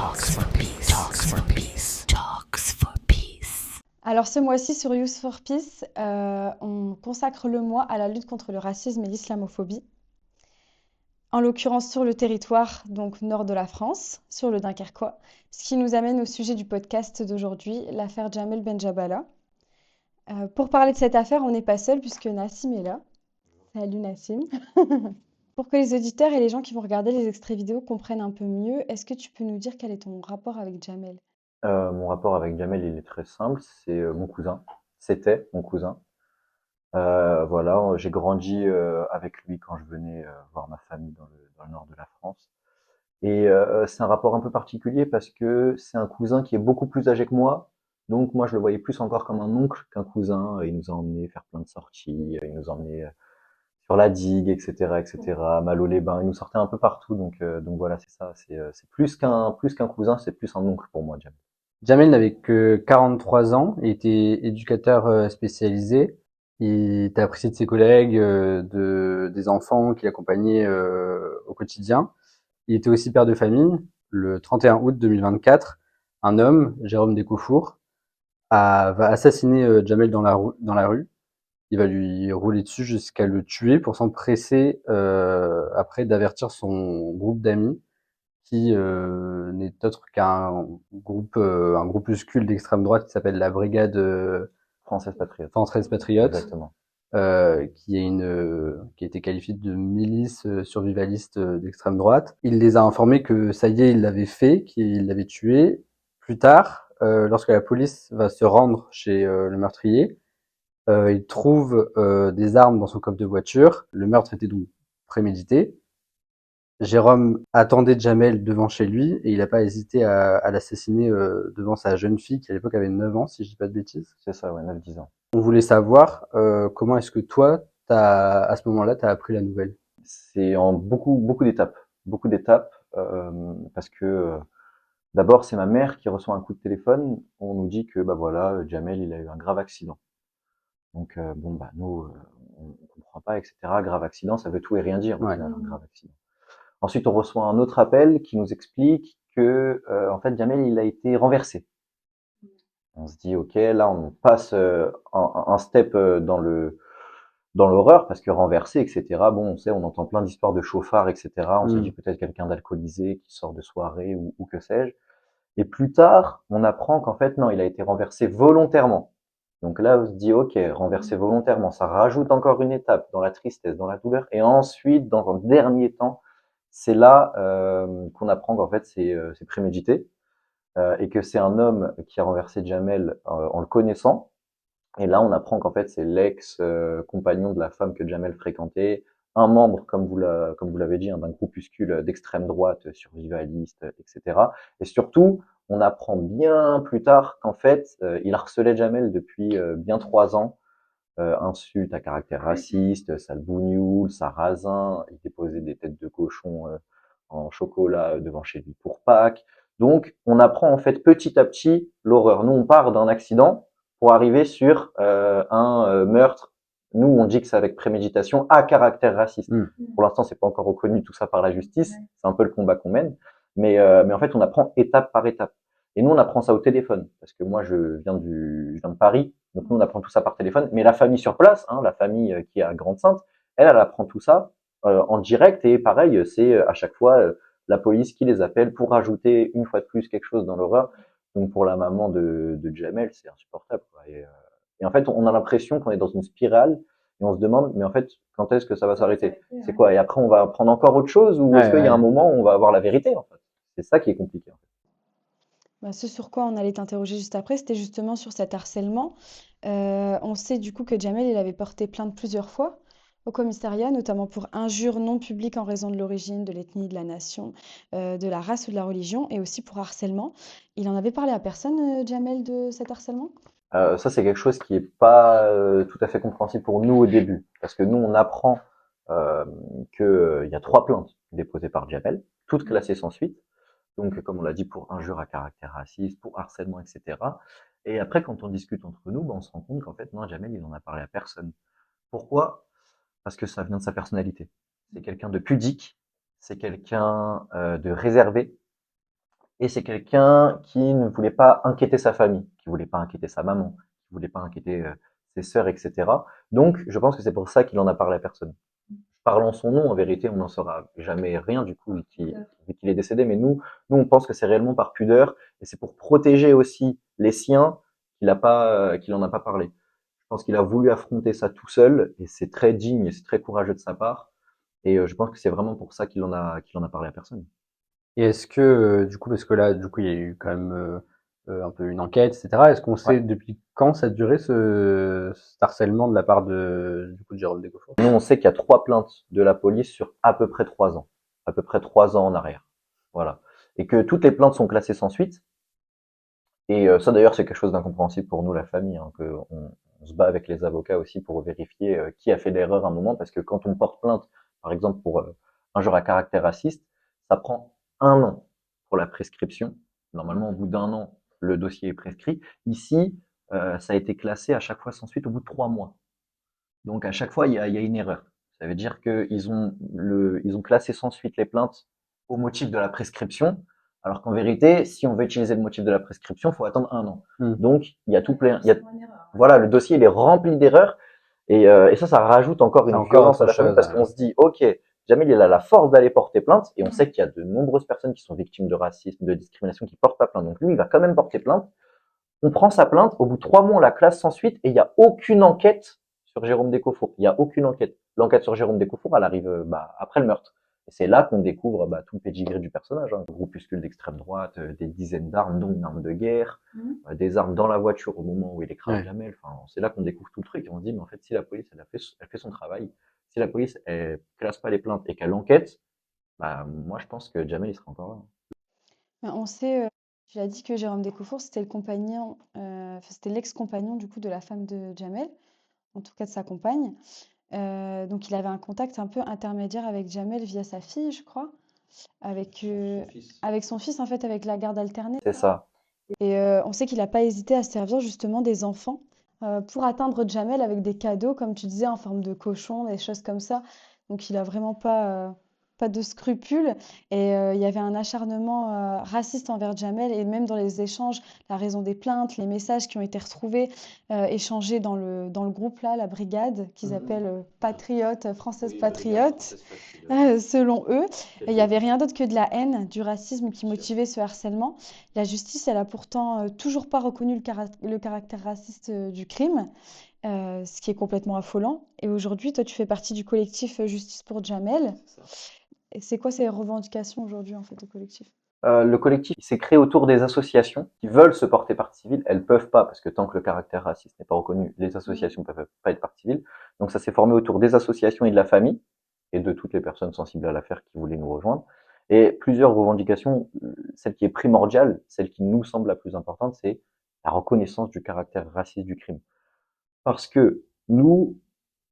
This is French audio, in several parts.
Talks for Peace. Talks for Peace. Talks for Peace. Alors ce mois-ci sur Youth for Peace, on consacre le mois à la lutte contre le racisme et l'islamophobie. En l'occurrence sur le territoire, donc nord de la France, sur le Dunkerquois. Ce qui nous amène au sujet du podcast d'aujourd'hui, l'affaire Jamel Benjabala. Pour parler de cette affaire, on n'est pas seul puisque Nassim est là. Salut Nassim. Pour que les auditeurs et les gens qui vont regarder les extraits vidéo comprennent un peu mieux, est-ce que tu peux nous dire quel est ton rapport avec Jamel? Mon rapport avec Jamel, il est très simple, c'est mon cousin. C'était mon cousin. Voilà, j'ai grandi avec lui quand je venais voir ma famille dans le nord de la France. Et c'est un rapport un peu particulier parce que c'est un cousin qui est beaucoup plus âgé que moi. Donc moi, je le voyais plus encore comme un oncle qu'un cousin. Il nous a emmenés faire plein de sorties, il nous emmenait sur la digue, etc., etc., à Malo-les-Bains. Il nous sortait un peu partout. Donc voilà, c'est ça. C'est plus qu'un cousin, c'est plus un oncle pour moi, Jamel. Jamel n'avait que 43 ans, il était éducateur spécialisé. Il était apprécié de ses collègues, des enfants qu'il accompagnait au quotidien. Il était aussi père de famille. Le 31 août 2024, un homme, Jérôme Descouffour, va assassiner Jamel dans la rue. Il va lui rouler dessus jusqu'à le tuer pour s'empresser après d'avertir son groupe d'amis qui n'est autre qu'un un groupuscule d'extrême droite qui s'appelle la Brigade Française patriote. Française Patriote, Exactement. qui a été qualifiée de milice survivaliste d'extrême droite. Il les a informés que ça y est, il l'avait fait, qu'il l'avait tué. Plus tard, lorsque la police va se rendre chez le meurtrier, il trouve des armes dans son coffre de voiture. Le meurtre était donc prémédité. Jérôme attendait Jamel devant chez lui et il n'a pas hésité à l'assassiner devant sa jeune fille qui à l'époque avait 9 ans, si je dis pas de bêtises. C'est ça, ouais, 9-10 ans. On voulait savoir comment est-ce que toi, à ce moment-là, t'as appris la nouvelle. C'est en beaucoup d'étapes. Beaucoup d'étapes, parce que d'abord, c'est ma mère qui reçoit un coup de téléphone. On nous dit que bah voilà, Jamel, il a eu un grave accident. Donc bon bah nous, on comprend pas, etc. Grave accident, ça veut tout et rien dire. Ouais. Un grave accident. Ensuite, on reçoit un autre appel qui nous explique que en fait, Jamel, il a été renversé. On se dit ok, là, on passe un step dans l'horreur parce que renversé, etc. Bon, on sait, on entend plein d'histoires de chauffards, etc. On se dit peut-être quelqu'un d'alcoolisé qui sort de soirée ou que sais-je. Et plus tard, on apprend qu'en fait, non, il a été renversé volontairement. Donc là, on se dit, ok, renversé volontairement, ça rajoute encore une étape dans la tristesse, dans la douleur. Et ensuite, dans un dernier temps, c'est là qu'on apprend qu'en fait, c'est prémédité et que c'est un homme qui a renversé Jamel en le connaissant. Et là, on apprend qu'en fait, c'est l'ex-compagnon de la femme que Jamel fréquentait, un membre, comme vous l'avez dit, hein, d'un groupuscule d'extrême droite, survivaliste, etc. Et surtout, on apprend bien plus tard qu'en fait, il harcelait Jamel depuis bien 3 ans. Insultes à caractère raciste, sale bougnoule, sarrasin, il déposait des têtes de cochon en chocolat devant chez lui pour Pâques. Donc, on apprend en fait petit à petit l'horreur. Nous, on part d'un accident pour arriver sur un meurtre. Nous, on dit que c'est avec préméditation à caractère raciste. Pour l'instant, c'est pas encore reconnu tout ça par la justice. C'est un peu le combat qu'on mène. Mais en fait, on apprend étape par étape. Et nous, on apprend ça au téléphone. Parce que moi, je viens de Paris. Donc, nous, on apprend tout ça par téléphone. Mais la famille sur place, hein, la famille qui est à Grande-Sainte, elle apprend tout ça en direct. Et pareil, c'est à chaque fois la police qui les appelle pour rajouter une fois de plus quelque chose dans l'horreur. Donc pour la maman de Jamel, c'est insupportable, quoi. Et en fait, on a l'impression qu'on est dans une spirale et on se demande, mais en fait, quand est-ce que ça va s'arrêter? C'est quoi? Et après, on va apprendre encore autre chose ou est-ce qu'il y a un moment où on va avoir la vérité, en fait? C'est ça qui est compliqué, en fait. Bah, ce sur quoi on allait t'interroger juste après, c'était justement sur cet harcèlement. On sait du coup que Jamel, il avait porté plainte plusieurs fois au commissariat, notamment pour injures non publiques en raison de l'origine, de l'ethnie, de la nation, de la race ou de la religion, et aussi pour harcèlement. Il en avait parlé à personne, Jamel, de cet harcèlement? Ça, c'est quelque chose qui est pas tout à fait compréhensible pour nous au début, parce que nous, on apprend euh, qu'il y a 3 plaintes déposées par Jamel, toutes classées sans suite. Donc, comme on l'a dit, pour injure à caractère raciste, pour harcèlement, etc. Et après, quand on discute entre nous, ben, on se rend compte qu'en fait, non, Jamel, il en a parlé à personne. Pourquoi? Parce que ça vient de sa personnalité. C'est quelqu'un de pudique, c'est quelqu'un de réservé, Et c'est quelqu'un qui ne voulait pas inquiéter sa famille, qui voulait pas inquiéter sa maman, qui voulait pas inquiéter ses sœurs, etc. Donc, je pense que c'est pour ça qu'il en a parlé à personne. Parlant son nom, en vérité, on n'en saura jamais rien du coup, vu qu'il est décédé. Mais nous, on pense que c'est réellement par pudeur, et c'est pour protéger aussi les siens qu'il en a pas parlé. Je pense qu'il a voulu affronter ça tout seul, et c'est très digne, et c'est très courageux de sa part. Et je pense que c'est vraiment pour ça qu'il en a parlé à personne. Et est-ce que, du coup, parce que là, du coup, il y a eu quand même un peu une enquête, etc. Est-ce qu'on Ouais. sait depuis quand ça a duré cet harcèlement de la part du coup, de Jérôme Descofour? Nous, on sait qu'il y a 3 plaintes de la police sur à peu près 3 ans. À peu près 3 ans en arrière. Voilà. Et que toutes les plaintes sont classées sans suite. Et ça, d'ailleurs, c'est quelque chose d'incompréhensible pour nous, la famille, hein, que on se bat avec les avocats aussi pour vérifier qui a fait l'erreur à un moment, parce que quand on porte plainte, par exemple, pour injure à caractère raciste, ça prend 1 an pour la prescription. Normalement, au bout d'1 an, le dossier est prescrit. Ici, ça a été classé à chaque fois sans suite au bout de 3 mois. Donc à chaque fois, il y a une erreur. Ça veut dire ils ont classé sans suite les plaintes au motif de la prescription, alors qu'en vérité, si on veut utiliser le motif de la prescription, il faut attendre 1 an. Donc il y a tout plein, voilà, le dossier il est rempli d'erreurs, et ça rajoute encore C'est une encore violence à autre la famille, chose. parce qu'on se dit, ok, Jamil il a la force d'aller porter plainte, et on sait qu'il y a de nombreuses personnes qui sont victimes de racisme, de discrimination, qui portent pas plainte. Donc lui, il va quand même porter plainte. On prend sa plainte, au bout de 3 mois, on la classe sans suite, et il n'y a aucune enquête sur Jérôme Descofour. Il n'y a aucune enquête. L'enquête sur Jérôme Descofour, elle arrive après le meurtre. Et c'est là qu'on découvre tout le pédigré du personnage. Hein. Groupuscule d'extrême droite, des dizaines d'armes, dont une arme de guerre, des armes dans la voiture au moment où il écrase Ouais. Jamel. Enfin, c'est là qu'on découvre tout le truc. Et on se dit, mais en fait, si la police, elle fait son travail, si la police, elle classe pas les plaintes et qu'elle enquête, moi, je pense que Jamel, il sera encore là. On sait, tu l'as dit que Jérôme Descofour, c'était c'était l'ex-compagnon du coup de la femme de Jamel, en tout cas de sa compagne. Donc il avait un contact un peu intermédiaire avec Jamel via sa fille, je crois, avec son fils en fait, avec la garde alternée. C'est ça. Et on sait qu'il n'a pas hésité à servir justement des enfants pour atteindre Jamel avec des cadeaux, comme tu disais, en forme de cochon, des choses comme ça. Donc il a vraiment pas de scrupules. Et il y avait un acharnement raciste envers Jamel. Et même dans les échanges, la raison des plaintes, les messages qui ont été retrouvés, échangés dans le groupe là, la brigade, qu'ils appellent Patriotes, Françaises Patriotes, selon eux. Et il n'y avait rien d'autre que de la haine, du racisme qui motivait ce harcèlement. La justice, elle a pourtant toujours pas reconnu le caractère raciste du crime, ce qui est complètement affolant. Et aujourd'hui, toi, tu fais partie du collectif Justice pour Jamel. Et c'est quoi ces revendications aujourd'hui, en fait, au collectif? Le collectif s'est créé autour des associations qui veulent se porter partie civile. Elles peuvent pas, parce que tant que le caractère raciste n'est pas reconnu, les associations peuvent pas être partie civile. Donc ça s'est formé autour des associations et de la famille, et de toutes les personnes sensibles à l'affaire qui voulaient nous rejoindre. Et plusieurs revendications, celle qui est primordiale, celle qui nous semble la plus importante, c'est la reconnaissance du caractère raciste du crime. Parce que nous,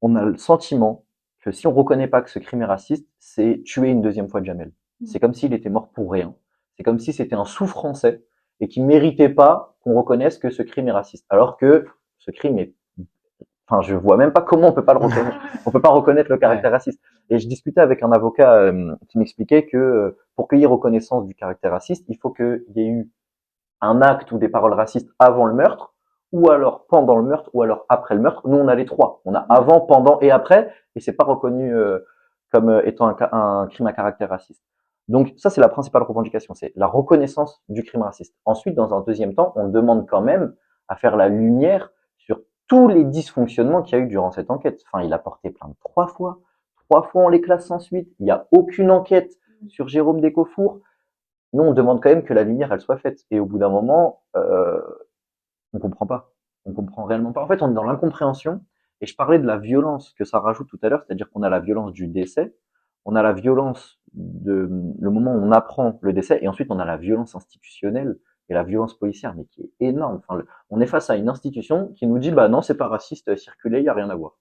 on a le sentiment que si on reconnaît pas que ce crime est raciste, c'est tuer une deuxième fois Jamel. C'est comme s'il était mort pour rien. C'est comme si c'était un sous-français et qui méritait pas qu'on reconnaisse que ce crime est raciste. Alors que ce crime est, enfin, je vois même pas comment on peut pas le reconnaître. On peut pas reconnaître le caractère raciste. Et je discutais avec un avocat qui m'expliquait que pour qu'il y ait reconnaissance du caractère raciste, il faut qu'il y ait eu un acte ou des paroles racistes avant le meurtre, ou alors pendant le meurtre, ou alors après le meurtre. Nous, on a les trois. On a avant, pendant et après, et c'est pas reconnu comme étant un crime à caractère raciste. Donc ça, c'est la principale revendication, c'est la reconnaissance du crime raciste. Ensuite, dans un deuxième temps, on demande quand même à faire la lumière sur tous les dysfonctionnements qu'il y a eu durant cette enquête. Enfin, il a porté plainte 3 fois. 3 fois, on les classe sans suite. Il n'y a aucune enquête sur Jérôme Descofour. Nous, on demande quand même que la lumière, elle soit faite. Et au bout d'un moment, on comprend pas. On comprend réellement pas. En fait, on est dans l'incompréhension. Et je parlais de la violence que ça rajoute tout à l'heure, c'est-à-dire qu'on a la violence du décès, on a la violence de le moment où on apprend le décès, et ensuite on a la violence institutionnelle et la violence policière, mais qui est énorme. Enfin, on est face à une institution qui nous dit, bah non, c'est pas raciste, circuler, il y a rien à voir.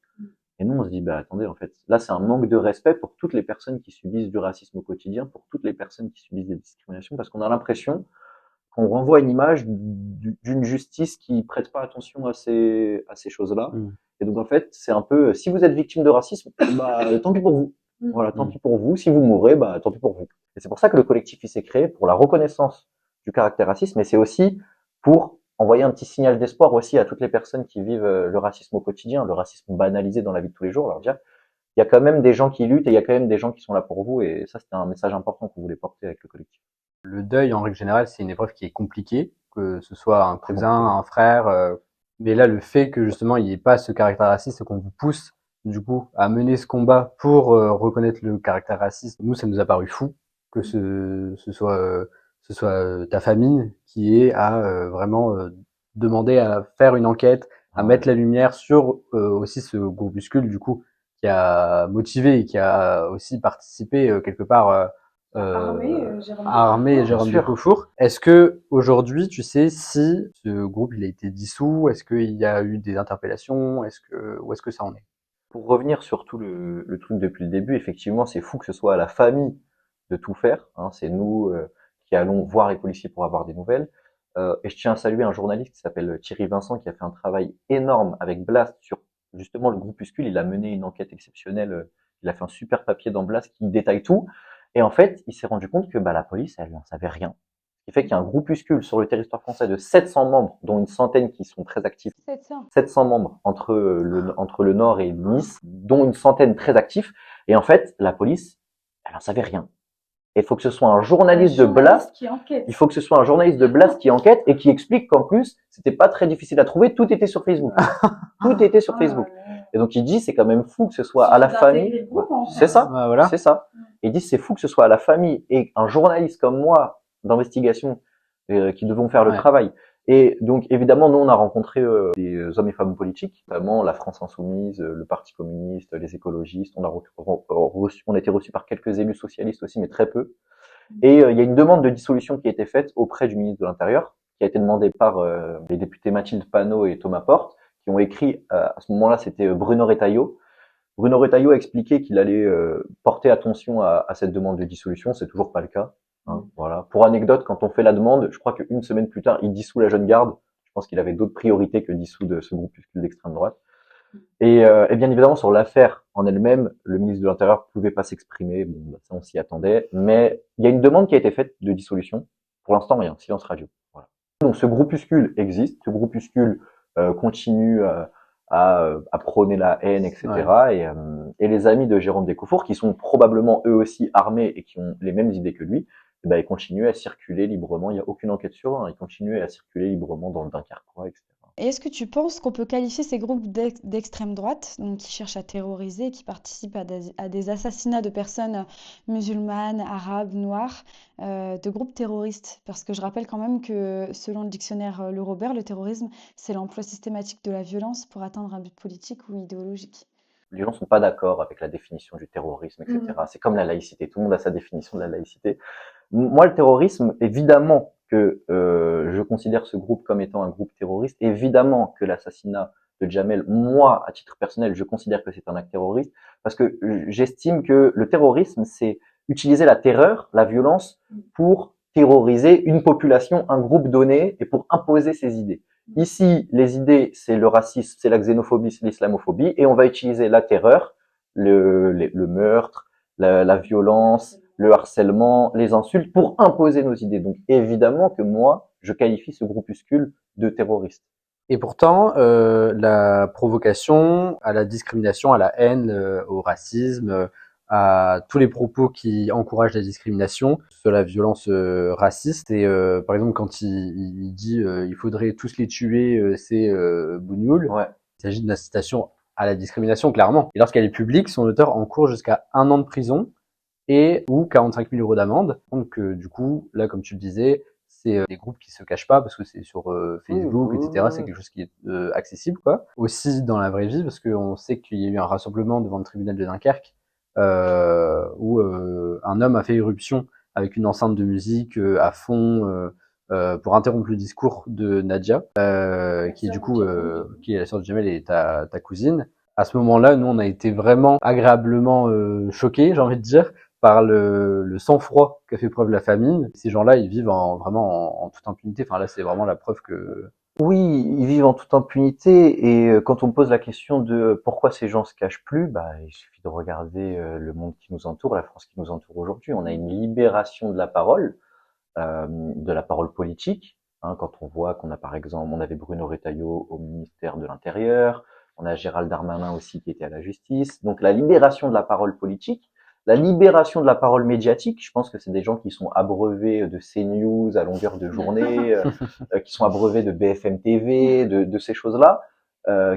Et nous, on se dit, bah attendez, en fait, là, c'est un manque de respect pour toutes les personnes qui subissent du racisme au quotidien, pour toutes les personnes qui subissent des discriminations, parce qu'on a l'impression qu'on renvoie une image d'une justice qui prête pas attention à ces choses-là. Et donc, en fait, c'est un peu, si vous êtes victime de racisme, bah, tant pis pour vous. Voilà, tant pis pour vous. Si vous mourrez, bah, tant pis pour vous. Et c'est pour ça que le collectif, il s'est créé pour la reconnaissance du caractère raciste, mais c'est aussi pour envoyer un petit signal d'espoir aussi à toutes les personnes qui vivent le racisme au quotidien, le racisme banalisé dans la vie de tous les jours, leur dire il y a quand même des gens qui luttent et il y a quand même des gens qui sont là pour vous, et ça c'était un message important qu'on voulait porter avec le collectif. Le deuil, en règle générale, c'est une épreuve qui est compliquée, que ce soit un Très cousin, compliqué. un frère. Mais là, le fait que justement il n'y ait pas ce caractère raciste, qu'on vous pousse du coup à mener ce combat pour reconnaître le caractère raciste, nous, ça nous a paru fou que ce soit ta famille qui ait à vraiment demander à faire une enquête, à mettre la lumière sur aussi ce groupuscule du coup qui a motivé et qui a aussi participé quelque part armé Jérôme Ducofour. Est-ce que aujourd'hui, tu sais si ce groupe il a été dissous? Est-ce qu'il y a eu des interpellations? Où est-ce que ça en est? Pour revenir sur tout le truc depuis le début, effectivement, c'est fou que ce soit à la famille de tout faire. Hein, c'est nous qui allons voir les policiers pour avoir des nouvelles. Et je tiens à saluer un journaliste qui s'appelle Thierry Vincent, qui a fait un travail énorme avec Blast sur justement le groupuscule. Il a mené une enquête exceptionnelle. Il a fait un super papier dans Blast qui détaille tout. Et en fait, il s'est rendu compte que la police, elle n'en savait rien. Ce qui fait qu'il y a un groupuscule sur le territoire français de 700 membres, dont une centaine qui sont très actifs. 700 membres entre le Nord et Nice, dont une centaine très actifs. Et en fait, la police, elle n'en savait rien. Et il faut que ce soit un journaliste de Blast qui enquête. Il faut que ce soit un journaliste de Blast qui enquête et qui explique qu'en plus, c'était pas très difficile à trouver, tout était sur Facebook. Tout était sur Facebook. Et donc il dit c'est quand même fou que ce soit à la famille. C'est ça, voilà. C'est ça. Et il dit c'est fou que ce soit à la famille et un journaliste comme moi d'investigation qui devons faire le travail. Et donc évidemment nous on a rencontré des hommes et femmes politiques, notamment la France Insoumise, le Parti communiste, les écologistes. On a été reçus par quelques élus socialistes aussi, mais très peu. Et il y a une demande de dissolution qui a été faite auprès du ministre de l'Intérieur, qui a été demandée par les députés Mathilde Panot et Thomas Porte, qui ont écrit, à ce moment-là, c'était Bruno Retailleau. Bruno Retailleau a expliqué qu'il allait porter attention à cette demande de dissolution. C'est toujours pas le cas. Hein, voilà. Pour anecdote, quand on fait la demande, je crois qu'une semaine plus tard, il dissout la Jeune Garde. Je pense qu'il avait d'autres priorités que dissoudre ce groupuscule d'extrême droite. Et bien évidemment, sur l'affaire en elle-même, le ministre de l'Intérieur pouvait pas s'exprimer. Bon, ça, on s'y attendait. Mais il y a une demande qui a été faite de dissolution. Pour l'instant, rien. Silence radio. Voilà. Donc, ce groupuscule existe. Ce groupuscule continue à prôner la haine, etc. Ouais. Et les amis de Jérôme Ducofour, qui sont probablement eux aussi armés et qui ont les mêmes idées que lui, ils continuent à circuler librement. Il n'y a aucune enquête sur eux. Hein. Ils continuent à circuler librement dans le Dunkerquois, etc. Et est-ce que tu penses qu'on peut qualifier ces groupes d'extrême droite, donc qui cherchent à terroriser, qui participent à des assassinats de personnes musulmanes, arabes, noires, de groupes terroristes? Parce que je rappelle quand même que selon le dictionnaire Le Robert, le terrorisme, c'est l'emploi systématique de la violence pour atteindre un but politique ou idéologique. Les gens sont pas d'accord avec la définition du terrorisme, etc. C'est comme la laïcité. Tout le monde a sa définition de la laïcité. Moi, le terrorisme, évidemment que je considère ce groupe comme étant un groupe terroriste. Évidemment que l'assassinat de Jamel, moi, à titre personnel, je considère que c'est un acte terroriste parce que j'estime que le terrorisme, c'est utiliser la terreur, la violence pour terroriser une population, un groupe donné et pour imposer ses idées. Ici, les idées, c'est le racisme, c'est la xénophobie, c'est l'islamophobie, et on va utiliser la terreur, le meurtre, la violence, le harcèlement, les insultes pour imposer nos idées. Donc évidemment que moi, je qualifie ce groupuscule de terroriste. Et pourtant, la provocation à la discrimination, à la haine, au racisme, à tous les propos qui encouragent la discrimination, sur la violence raciste. Et par exemple, quand il dit il faudrait tous les tuer, c'est Bougnoul. Ouais. Il s'agit d'une incitation à la discrimination, clairement. Et lorsqu'elle est publique, son auteur encourt jusqu'à 1 an de prison et ou 45 000 euros d'amende. Donc du coup, là, comme tu le disais, c'est des groupes qui se cachent pas parce que c'est sur Facebook, etc. C'est quelque chose qui est accessible, quoi. Aussi dans la vraie vie, parce qu'on sait qu'il y a eu un rassemblement devant le tribunal de Dunkerque où un homme a fait irruption avec une enceinte de musique à fond pour interrompre le discours de Nadia, qui est du coup qui est la sœur de Jamel et ta cousine. À ce moment-là, nous, on a été vraiment agréablement choqués, j'ai envie de dire, par le sang-froid qu'a fait preuve la famille. Ces gens-là, ils vivent vraiment en toute impunité. Enfin là, c'est vraiment la preuve que... Oui, ils vivent en toute impunité, et quand on me pose la question de pourquoi ces gens se cachent plus, il suffit de regarder le monde qui nous entoure, la France qui nous entoure aujourd'hui. On a une libération de la parole, de la parole politique. Hein, quand on voit qu'on a par exemple, on avait Bruno Retailleau au ministère de l'Intérieur, on a Gérald Darmanin aussi qui était à la justice. Donc la libération de la parole politique, la libération de la parole médiatique, je pense que c'est des gens qui sont abreuvés de CNews à longueur de journée, qui sont abreuvés de BFM TV, de ces choses-là,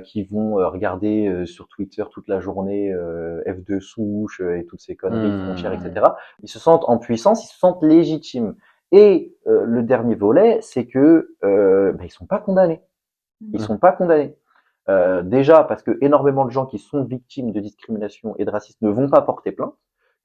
qui vont regarder sur Twitter toute la journée F2 souche et toutes ces conneries, frontières, etc. Ils se sentent en puissance, ils se sentent légitimes. Et le dernier volet, c'est que ils sont pas condamnés. Ils sont pas condamnés. Déjà parce que énormément de gens qui sont victimes de discrimination et de racisme ne vont pas porter plainte,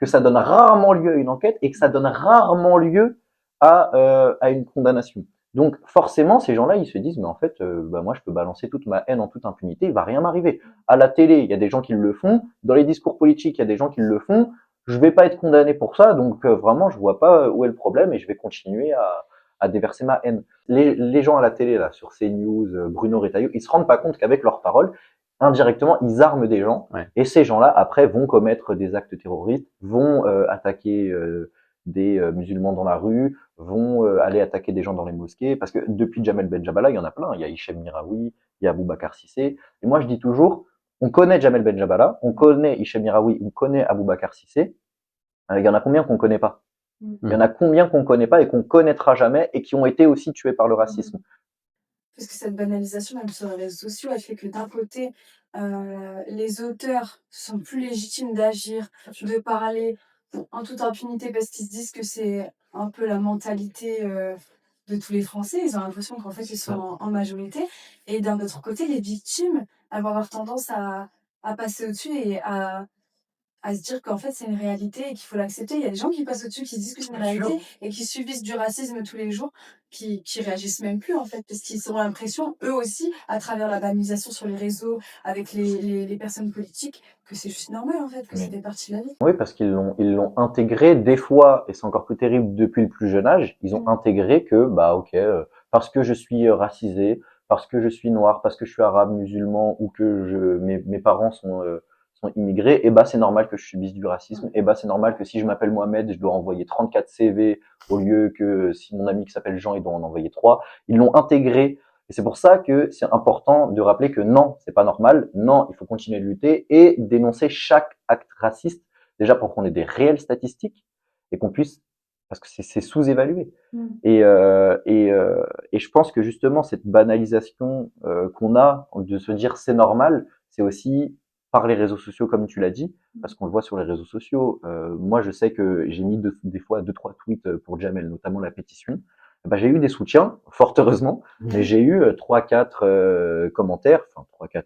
que ça donne rarement lieu à une enquête et que ça donne rarement lieu à une condamnation. Donc forcément, ces gens-là, ils se disent, mais en fait, moi, je peux balancer toute ma haine en toute impunité, il va rien m'arriver. À la télé, il y a des gens qui le font. Dans les discours politiques, il y a des gens qui le font. Je vais pas être condamné pour ça, donc vraiment, je vois pas où est le problème et je vais continuer à déverser ma haine. Les gens à la télé, là, sur CNews, Bruno Retailleau, ils se rendent pas compte qu'avec leurs paroles, indirectement, ils arment des gens. Ouais. Et ces gens-là, après, vont commettre des actes terroristes, vont attaquer des musulmans dans la rue, vont aller attaquer des gens dans les mosquées. Parce que depuis Jamel Benjabala, il y en a plein. Il y a Hichem Miraoui, il y a Aboubacar Cissé. Et moi, je dis toujours, on connaît Jamel Benjabala, on connaît Hichem Miraoui, on connaît Aboubacar Cissé. Il y en a combien qu'on connaît pas? Il y en a combien qu'on connaît pas et qu'on connaîtra jamais et qui ont été aussi tués par le racisme? Parce que cette banalisation, même sur les réseaux sociaux, elle fait que d'un côté, les auteurs sont plus légitimes d'agir, de parler en toute impunité parce qu'ils se disent que c'est un peu la mentalité de tous les Français. Ils ont l'impression qu'en fait, ils sont en majorité. Et d'un autre côté, les victimes, elles vont avoir tendance à passer au-dessus et à se dire qu'en fait c'est une réalité et qu'il faut l'accepter. Il y a des gens qui passent au-dessus, qui se disent que c'est une réalité et qui subissent du racisme tous les jours, qui réagissent même plus en fait, parce qu'ils ont l'impression, eux aussi, à travers la banalisation sur les réseaux, avec les personnes politiques, que c'est juste normal en fait, que Oui. c'est des parties de la vie. Oui, parce qu'ils l'ont intégré des fois, et c'est encore plus terrible depuis le plus jeune âge, ils ont intégré que, ok, parce que je suis racisé, parce que je suis noir, parce que je suis arabe, musulman, ou que mes parents sont immigrés, et c'est normal que je subisse du racisme, et c'est normal que si je m'appelle Mohamed, je dois envoyer 34 CV au lieu que si mon ami qui s'appelle Jean, il doit en envoyer 3. Ils l'ont intégré. Et c'est pour ça que c'est important de rappeler que non, c'est pas normal. Non, il faut continuer de lutter et dénoncer chaque acte raciste, déjà pour qu'on ait des réelles statistiques et qu'on puisse, parce que c'est sous-évalué. Et je pense que justement cette banalisation qu'on a de se dire c'est normal, c'est aussi par les réseaux sociaux comme tu l'as dit, parce qu'on le voit sur les réseaux sociaux. Moi, je sais que j'ai mis des fois 2-3 tweets pour Jamel, notamment la pétition. J'ai eu des soutiens, fort heureusement, mais j'ai eu 3-4 commentaires, enfin 3-4,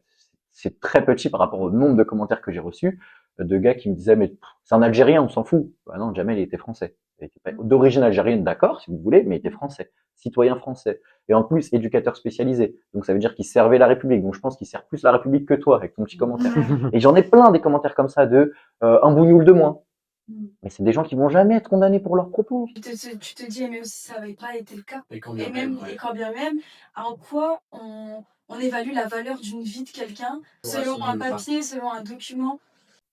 c'est très petit par rapport au nombre de commentaires que j'ai reçus, de gars qui me disaient mais c'est un Algérien, on s'en fout. Non, Jamel il était français. Il était pas d'origine algérienne, d'accord, si vous voulez, mais il était français, citoyen français. Et en plus, éducateur spécialisé. Donc ça veut dire qu'il servait la République. Donc je pense qu'il sert plus la République que toi avec ton petit commentaire. Et j'en ai plein des commentaires comme ça de un bougnoul de moins. Mais c'est des gens qui vont jamais être condamnés pour leurs propos. Tu te dis, mais aussi ça n'avait pas été le cas. Et quand Et quand bien même, en quoi on évalue la valeur d'une vie de quelqu'un selon un papier, selon un document.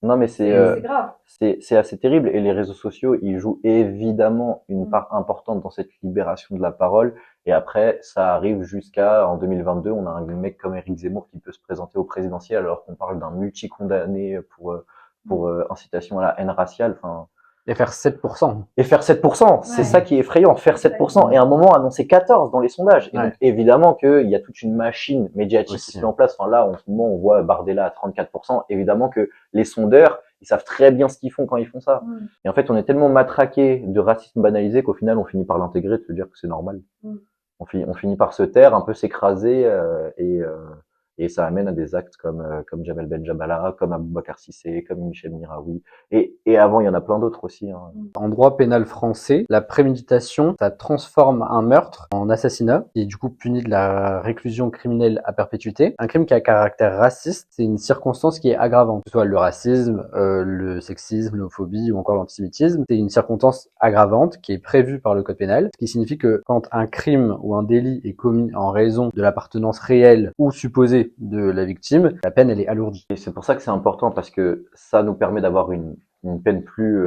Non, mais C'est grave. c'est assez terrible. Et les réseaux sociaux, ils jouent évidemment une part importante dans cette libération de la parole. Et après, ça arrive jusqu'à, en 2022, on a un mec comme Éric Zemmour qui peut se présenter au présidentiel alors qu'on parle d'un multi-condamné pour incitation à la haine raciale. Enfin, Et faire 7%. et faire 7%, c'est ça qui est effrayant, faire 7%, et à un moment annoncer 14 dans les sondages. Et donc, évidemment qu'il y a toute une machine médiatique qui se met en place. Enfin, là, en ce moment, on voit Bardella à 34%. Évidemment que les sondeurs, ils savent très bien ce qu'ils font quand ils font ça. Et en fait, on est tellement matraqué de racisme banalisé qu'au final, on finit par l'intégrer, de se dire que c'est normal. On finit par se taire, un peu s'écraser, et ça amène à des actes comme Jamel Benjabala, comme Aboubacar Cissé, comme Hichem Miraoui. Et avant, il y en a plein d'autres aussi. Hein. En droit pénal français, la préméditation, ça transforme un meurtre en assassinat, et du coup puni de la réclusion criminelle à perpétuité. Un crime qui a caractère raciste, c'est une circonstance qui est aggravante, que ce soit le racisme, le sexisme, l'homophobie ou encore l'antisémitisme. C'est une circonstance aggravante qui est prévue par le code pénal, ce qui signifie que quand un crime ou un délit est commis en raison de l'appartenance réelle ou supposée de la victime, la peine elle est alourdie. Et c'est pour ça que c'est important, parce que ça nous permet d'avoir une peine plus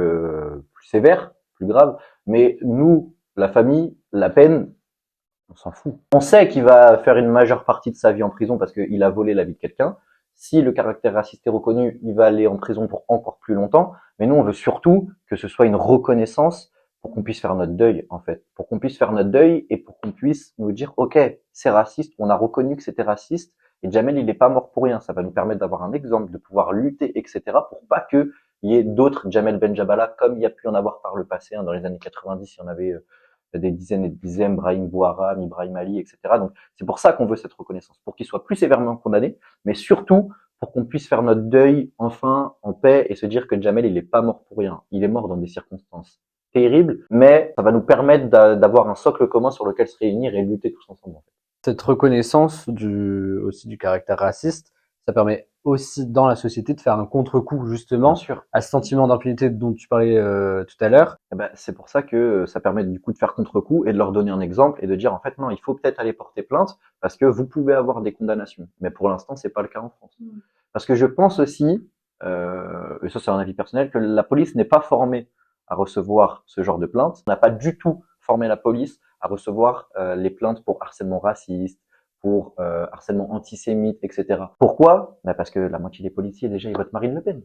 sévère, plus grave. Mais nous, La famille, la peine, on s'en fout. On sait qu'il va faire une majeure partie de sa vie en prison parce qu'il a volé la vie de quelqu'un. Si le caractère raciste est reconnu, il va aller en prison pour encore plus longtemps. Mais nous, on veut surtout que ce soit une reconnaissance pour qu'on puisse faire notre deuil, en fait. Pour qu'on puisse faire notre deuil et pour qu'on puisse nous dire, OK, c'est raciste, on a reconnu que c'était raciste. Et Jamel, il n'est pas mort pour rien. Ça va nous permettre d'avoir un exemple, de pouvoir lutter, etc. pour pas que il y ait d'autres Jamel Benjabala comme il y a pu en avoir par le passé. Dans les années 90, il y en avait des dizaines et des dizaines, Brahim Bouharam, Ibrahim Ali, etc. Donc c'est pour ça qu'on veut cette reconnaissance, pour qu'il soit plus sévèrement condamné, mais surtout pour qu'on puisse faire notre deuil enfin en paix et se dire que Jamel, il est pas mort pour rien. Il est mort dans des circonstances terribles, mais ça va nous permettre d'avoir un socle commun sur lequel se réunir et lutter tous ensemble. En fait. Cette reconnaissance aussi du caractère raciste, ça permet aussi dans la société de faire un contre-coup justement à ce sentiment d'impunité dont tu parlais tout à l'heure. Eh ben, c'est pour ça que ça permet du coup de faire contre-coup et de leur donner un exemple et de dire en fait non, il faut peut-être aller porter plainte parce que vous pouvez avoir des condamnations. Mais pour l'instant, c'est pas le cas en France. Parce que je pense aussi, et ça c'est un avis personnel, que la police n'est pas formée à recevoir ce genre de plaintes. On n'a pas du tout formé la police à recevoir les plaintes pour harcèlement raciste, pour harcèlement antisémite, etc. Pourquoi? Parce que la moitié des policiers, déjà, ils votent Marine Le Pen.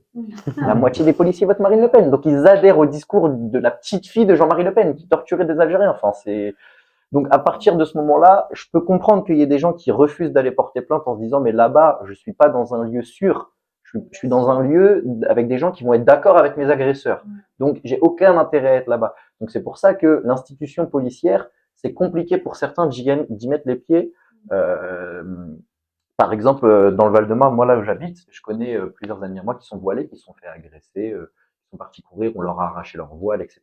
La moitié des policiers votent Marine Le Pen. Donc, ils adhèrent au discours de la petite fille de Jean-Marie Le Pen qui torturait des Algériens. Enfin, c'est... Donc, à partir de ce moment-là, je peux comprendre qu'il y ait des gens qui refusent d'aller porter plainte en se disant, mais là-bas, je suis pas dans un lieu sûr. Je suis dans un lieu avec des gens qui vont être d'accord avec mes agresseurs. Donc, j'ai aucun intérêt à être là-bas. Donc, c'est pour ça que l'institution policière, c'est compliqué pour certains d'y mettre les pieds. Par exemple, dans le Val-de-Marne, moi là où j'habite, je connais plusieurs amis à moi qui sont voilés, qui se sont fait agresser, qui sont partis courir, on leur a arraché leur voile, etc.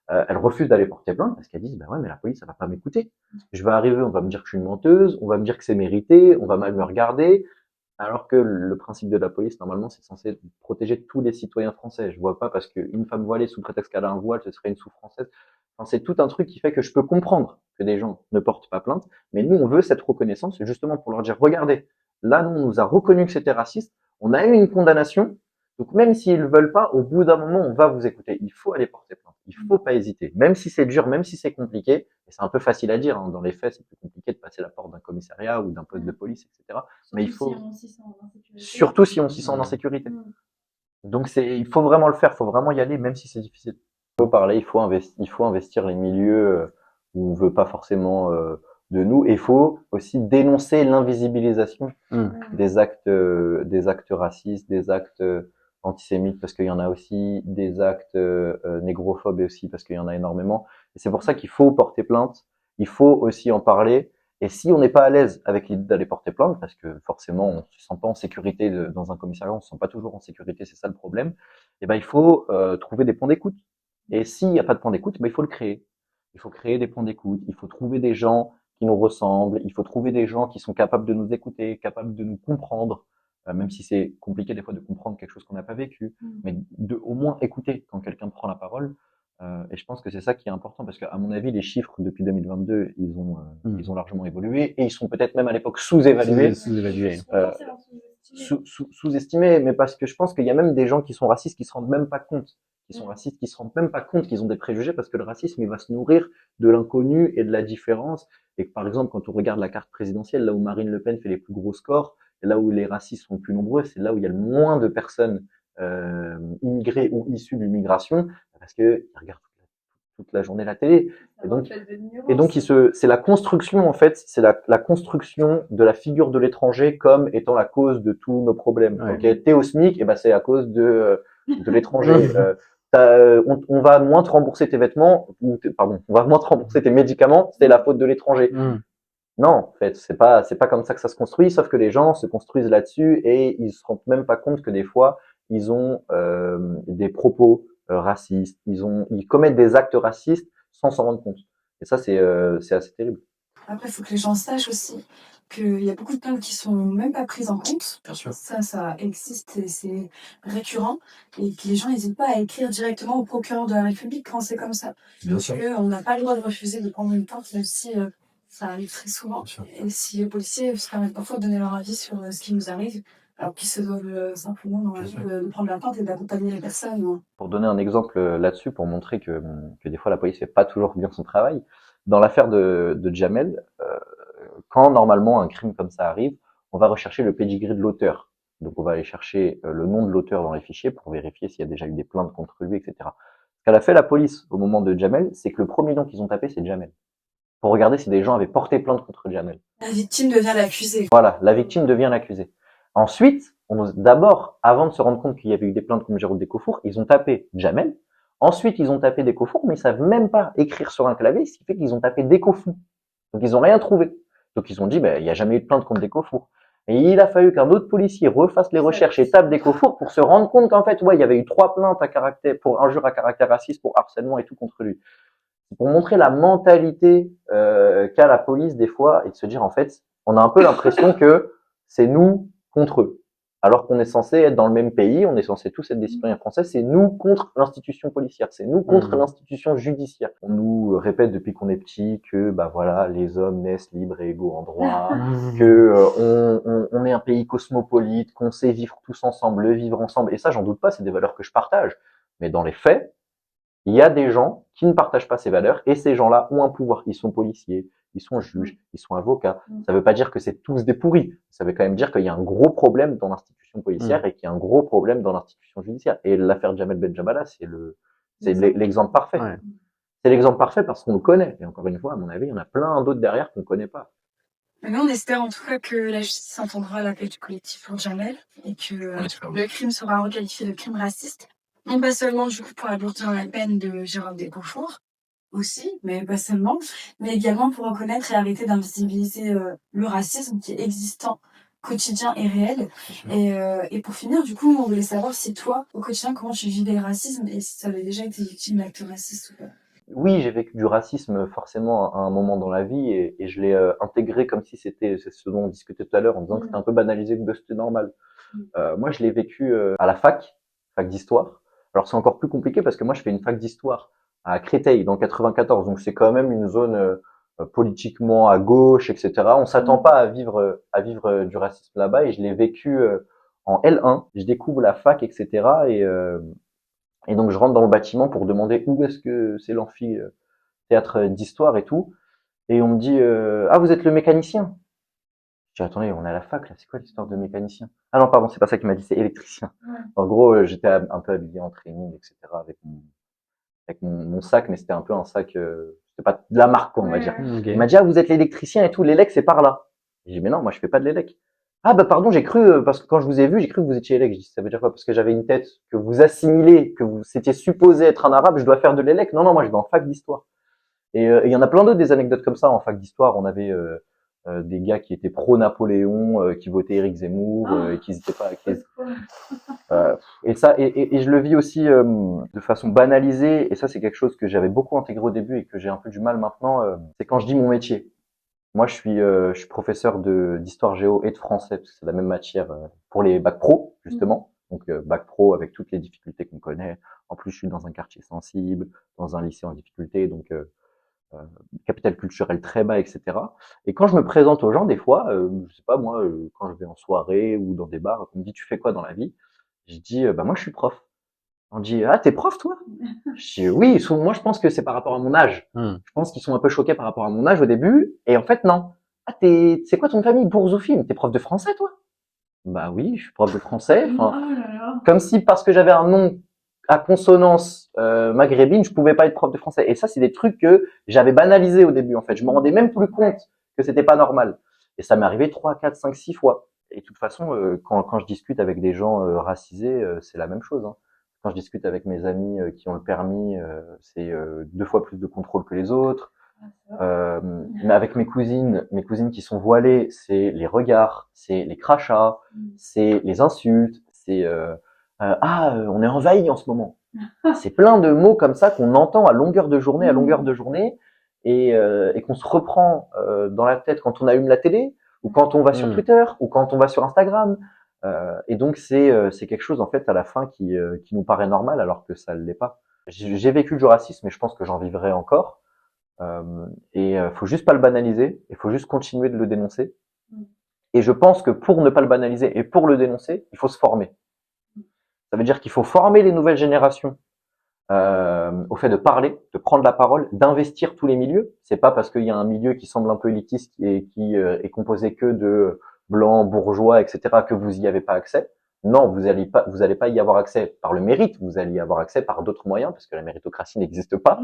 Elles refusent d'aller porter plainte parce qu'elles disent, ben ouais, mais la police, ça va pas m'écouter. Je vais arriver, on va me dire que je suis une menteuse, on va me dire que c'est mérité, on va mal me regarder. Alors que le principe de la police, normalement, c'est censé protéger tous les citoyens français. Je vois pas parce qu'une femme voilée, sous prétexte qu'elle a un voile, ce serait une sous-française. Enfin, c'est tout un truc qui fait que je peux comprendre que des gens ne portent pas plainte, mais nous, on veut cette reconnaissance justement pour leur dire, regardez, là, nous, on nous a reconnu que c'était raciste, on a eu une condamnation, donc même s'ils ne veulent pas, au bout d'un moment, on va vous écouter. Il faut aller porter plainte, il faut pas hésiter, même si c'est dur, même si c'est compliqué, et c'est un peu facile à dire, hein, dans les faits, c'est plus compliqué de passer la porte d'un commissariat ou d'un poste de police, etc. Mais il faut, surtout si on s'y sent en insécurité. Donc il faut vraiment le faire, il faut vraiment y aller, même si c'est difficile. Il faut parler, il faut investir les milieux où on veut pas forcément de nous, et il faut aussi dénoncer l'invisibilisation des actes racistes, des actes antisémites, parce qu'il y en a aussi, des actes négrophobes aussi, parce qu'il y en a énormément. Et c'est pour ça qu'il faut porter plainte, il faut aussi en parler. Et si on n'est pas à l'aise avec l'idée d'aller porter plainte, parce que forcément on se sent pas en sécurité dans un commissariat, on se sent pas toujours en sécurité, c'est ça le problème, et ben il faut trouver des points d'écoute. Et s'il n'y a pas de point d'écoute, ben il faut le créer. Il faut créer des points d'écoute, il faut trouver des gens qui nous ressemblent, il faut trouver des gens qui sont capables de nous écouter, capables de nous comprendre, même si c'est compliqué des fois de comprendre quelque chose qu'on n'a pas vécu, mais de au moins écouter quand quelqu'un prend la parole. Et je pense que c'est ça qui est important parce qu'à mon avis, les chiffres depuis 2022, ils ont largement évolué et ils sont peut-être même à l'époque sous-évalués. Sous-estimés, mais parce que je pense qu'il y a même des gens qui sont racistes qui se rendent même pas compte, qui sont racistes, qui se rendent même pas compte qu'ils ont des préjugés parce que le racisme, il va se nourrir de l'inconnu et de la différence. Et que, par exemple, quand on regarde la carte présidentielle, là où Marine Le Pen fait les plus gros scores, et là où les racistes sont le plus nombreux, c'est là où il y a le moins de personnes immigrées ou issues de l'immigration, parce que ils regardent toute la journée la télé. Et donc c'est la construction, en fait, c'est la construction de la figure de l'étranger comme étant la cause de tous nos problèmes. Ouais. Okay, t'es au SMIC, et ben c'est à cause de l'étranger. On va moins te rembourser tes vêtements, on va moins te rembourser tes médicaments, c'est la faute de l'étranger. Non, en fait, c'est pas comme ça que ça se construit, sauf que les gens se construisent là-dessus et ils se rendent même pas compte que des fois, ils ont des propos racistes, ils commettent des actes racistes sans s'en rendre compte. Et ça, c'est assez terrible. Après, il faut que les gens sachent aussi qu'il y a beaucoup de plaintes qui sont même pas prises en compte. Bien sûr. Ça existe et c'est récurrent. Et que les gens n'hésitent pas à écrire directement au procureur de la République quand c'est comme ça. Bien sûr. On n'a pas le droit de refuser de prendre une plainte, même si ça arrive très souvent. Et si les policiers se permettent parfois de donner leur avis sur ce qui nous arrive, alors qu'ils se doivent simplement de prendre la plainte et d'accompagner les personnes. Hein. Pour donner un exemple là-dessus, pour montrer que des fois la police fait pas toujours bien son travail, dans l'affaire de Jamel, quand normalement un crime comme ça arrive, on va rechercher le pedigree de l'auteur. Donc on va aller chercher le nom de l'auteur dans les fichiers pour vérifier s'il y a déjà eu des plaintes contre lui, etc. Ce qu'elle a fait la police au moment de Jamel, c'est que le premier nom qu'ils ont tapé, c'est Jamel. Pour regarder si des gens avaient porté plainte contre Jamel. La victime devient l'accusé. Voilà, la victime devient l'accusé. Ensuite, d'abord, avant de se rendre compte qu'il y avait eu des plaintes contre Jérôme Descofour, ils ont tapé Jamel. Ensuite, ils ont tapé Descofour, mais ils savent même pas écrire sur un clavier, ce qui fait qu'ils ont tapé Descofour. Donc, ils ont rien trouvé. Donc, ils ont dit, il n'y a jamais eu de plainte contre Descofour. Et il a fallu qu'un autre policier refasse les recherches et tape Descofour pour se rendre compte qu'en fait, il y avait eu 3 plaintes à caractère, pour injure à caractère raciste, pour harcèlement et tout contre lui. C'est pour montrer la mentalité qu'a la police des fois et de se dire en fait, on a un peu l'impression que c'est nous contre eux, alors qu'on est censé être dans le même pays, on est censé tous être des citoyens français, c'est nous contre l'institution policière, c'est nous contre l'institution judiciaire. On nous répète depuis qu'on est petit que voilà, les hommes naissent libres et égaux en droit, que on est un pays cosmopolite, qu'on sait vivre tous ensemble, le vivre ensemble, et ça j'en doute pas, c'est des valeurs que je partage, mais dans les faits, il y a des gens qui ne partagent pas ces valeurs et ces gens-là ont un pouvoir. Ils sont policiers, ils sont juges, ils sont avocats. Ça ne veut pas dire que c'est tous des pourris. Ça veut quand même dire qu'il y a un gros problème dans l'institution policière et qu'il y a un gros problème dans l'institution judiciaire. Et l'affaire Jamel Benjamala, c'est l'exemple parfait. Ouais. C'est l'exemple parfait parce qu'on le connaît. Et encore une fois, à mon avis, il y en a plein d'autres derrière qu'on ne connaît pas. Mais on espère en tout cas que la justice entendra l'appel du collectif pour Jamel et que le crime sera requalifié de crime raciste. Non pas seulement du coup pour alourdir la peine de Jérôme Descofour aussi, mais pas seulement, mais également pour reconnaître et arrêter d'invisibiliser le racisme qui est existant, quotidien et réel. Et pour finir, du coup, on voulait savoir si toi, au quotidien, comment tu vivais le racisme et si tu avais déjà été victime d'actes racistes ou pas. Oui, j'ai vécu du racisme forcément à un moment dans la vie et je l'ai intégré comme si c'est ce dont on discutait tout à l'heure en disant que c'était un peu banalisé, que c'était normal. Moi, je l'ai vécu à la fac d'histoire. Alors c'est encore plus compliqué parce que moi je fais une fac d'histoire à Créteil dans le 94, donc c'est quand même une zone politiquement à gauche, etc. On s'attend pas à vivre du racisme là-bas et je l'ai vécu en L1. Je découvre la fac, etc. Et donc je rentre dans le bâtiment pour demander où est-ce que c'est l'amphi théâtre d'histoire et tout. Et on me dit ah vous êtes le mécanicien. Je dis attendez, on est à la fac là, c'est quoi l'histoire de mécanicien? Ah non pardon, c'est pas ça qu'il m'a dit, c'est électricien. Ouais. En gros, j'étais un peu habillé en training, etc. avec mon sac, mais c'était un peu un sac, c'était pas de la marque quoi, on va dire. Okay. Il m'a dit ah vous êtes l'électricien et tout, l'élec c'est par là. J'ai dit mais non, moi je fais pas de l'élec. Ah pardon, j'ai cru parce que quand je vous ai vu, j'ai cru que vous étiez élec. J'ai dit ça veut dire quoi? Parce que j'avais une tête que vous assimilez, que vous c'était supposé être un arabe, je dois faire de l'élec. Non moi je vais en fac d'histoire. Et il y en a plein d'autres des anecdotes comme ça en fac d'histoire. On avait des gars qui étaient pro-Napoléon, qui votaient Éric Zemmour, et qui n'hésitaient pas à et ça, et je le vis aussi de façon banalisée, et ça c'est quelque chose que j'avais beaucoup intégré au début et que j'ai un peu du mal maintenant, c'est quand je dis mon métier. Moi je suis professeur d'histoire géo et de français, parce que c'est la même matière pour les bacs pro, justement. Donc bac pro avec toutes les difficultés qu'on connaît. En plus je suis dans un quartier sensible, dans un lycée en difficulté, donc capital culturel très bas, etc. Et quand je me présente aux gens, des fois, je sais pas moi, quand je vais en soirée ou dans des bars, on me dit tu fais quoi dans la vie? Je dis moi je suis prof. On dit ah t'es prof toi? Je dis oui. Moi je pense que c'est par rapport à mon âge. Je pense qu'ils sont un peu choqués par rapport à mon âge au début. Et en fait non. Ah c'est quoi ton famille? Bourzoufine. T'es prof de français toi? Bah oui, je suis prof de français. Enfin, comme si parce que j'avais un nom à consonance maghrébine, je pouvais pas être prof de français. Et ça, c'est des trucs que j'avais banalisés au début, en fait. Je me rendais même plus compte que c'était pas normal. Et ça m'est arrivé 3, 4, 5, 6 fois. Et de toute façon, quand je discute avec des gens racisés, c'est la même chose. Hein. Quand je discute avec mes amis qui ont le permis, c'est 2 fois plus de contrôle que les autres. Mais avec mes cousines qui sont voilées, c'est les regards, c'est les crachats, c'est les insultes, c'est on est envahi en ce moment. C'est plein de mots comme ça qu'on entend à longueur de journée, et qu'on se reprend dans la tête quand on allume la télé, ou quand on va sur Twitter, ou quand on va sur Instagram. Et donc c'est quelque chose en fait à la fin qui nous paraît normal alors que ça ne l'est pas. J'ai vécu du racisme et je pense que j'en vivrai encore. Et faut juste pas le banaliser, il faut juste continuer de le dénoncer. Et je pense que pour ne pas le banaliser et pour le dénoncer, il faut se former. Ça veut dire qu'il faut former les nouvelles générations au fait de parler, de prendre la parole, d'investir tous les milieux. C'est pas parce qu'il y a un milieu qui semble un peu élitiste et qui est composé que de blancs, bourgeois, etc., que vous y avez pas accès. Non, vous allez pas y avoir accès par le mérite, vous allez y avoir accès par d'autres moyens, parce que la méritocratie n'existe pas.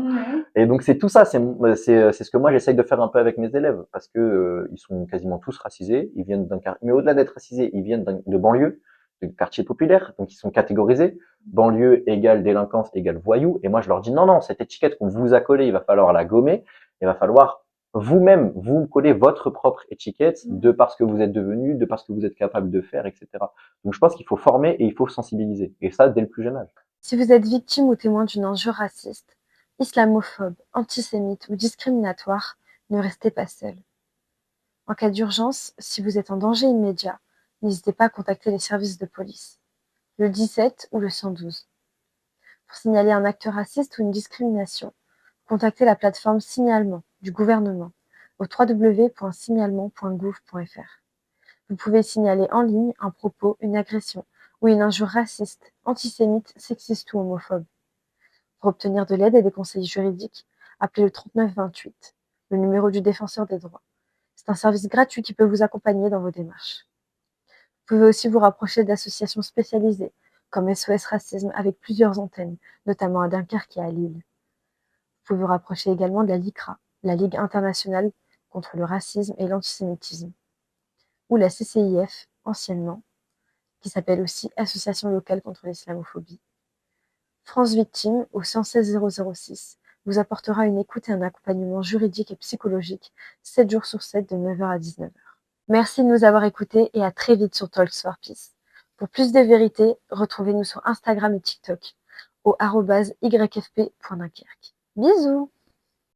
Et donc c'est tout ça, c'est ce que moi j'essaye de faire un peu avec mes élèves, parce que ils sont quasiment tous racisés, ils viennent mais au-delà d'être racisés, ils viennent de banlieues, de quartiers populaires, donc ils sont catégorisés. Banlieue égale délinquance égale voyou. Et moi je leur dis non, cette étiquette qu'on vous a collée, il va falloir la gommer, il va falloir vous-même vous coller votre propre étiquette de parce que vous êtes devenu, de parce que vous êtes capable de faire, etc. Donc je pense qu'il faut former et il faut sensibiliser. Et ça, dès le plus jeune âge. Si vous êtes victime ou témoin d'une injure raciste, islamophobe, antisémite ou discriminatoire, ne restez pas seul. En cas d'urgence, si vous êtes en danger immédiat, n'hésitez pas à contacter les services de police, le 17 ou le 112. Pour signaler un acte raciste ou une discrimination, contactez la plateforme Signalement du gouvernement au www.signalement.gouv.fr. Vous pouvez signaler en ligne un propos, une agression ou une injure raciste, antisémite, sexiste ou homophobe. Pour obtenir de l'aide et des conseils juridiques, appelez le 3928, le numéro du défenseur des droits. C'est un service gratuit qui peut vous accompagner dans vos démarches. Vous pouvez aussi vous rapprocher d'associations spécialisées, comme SOS Racisme, avec plusieurs antennes, notamment à Dunkerque et à Lille. Vous pouvez vous rapprocher également de la LICRA, la Ligue internationale contre le racisme et l'antisémitisme, ou la CCIF, anciennement, qui s'appelle aussi Association locale contre l'islamophobie. France Victime, au 116 006, vous apportera une écoute et un accompagnement juridique et psychologique 7 jours sur 7 de 9h à 19h. Merci de nous avoir écoutés et à très vite sur Talks for Peace. Pour plus de vérité, retrouvez-nous sur Instagram et TikTok au @yfp.dunkerque. Bisous!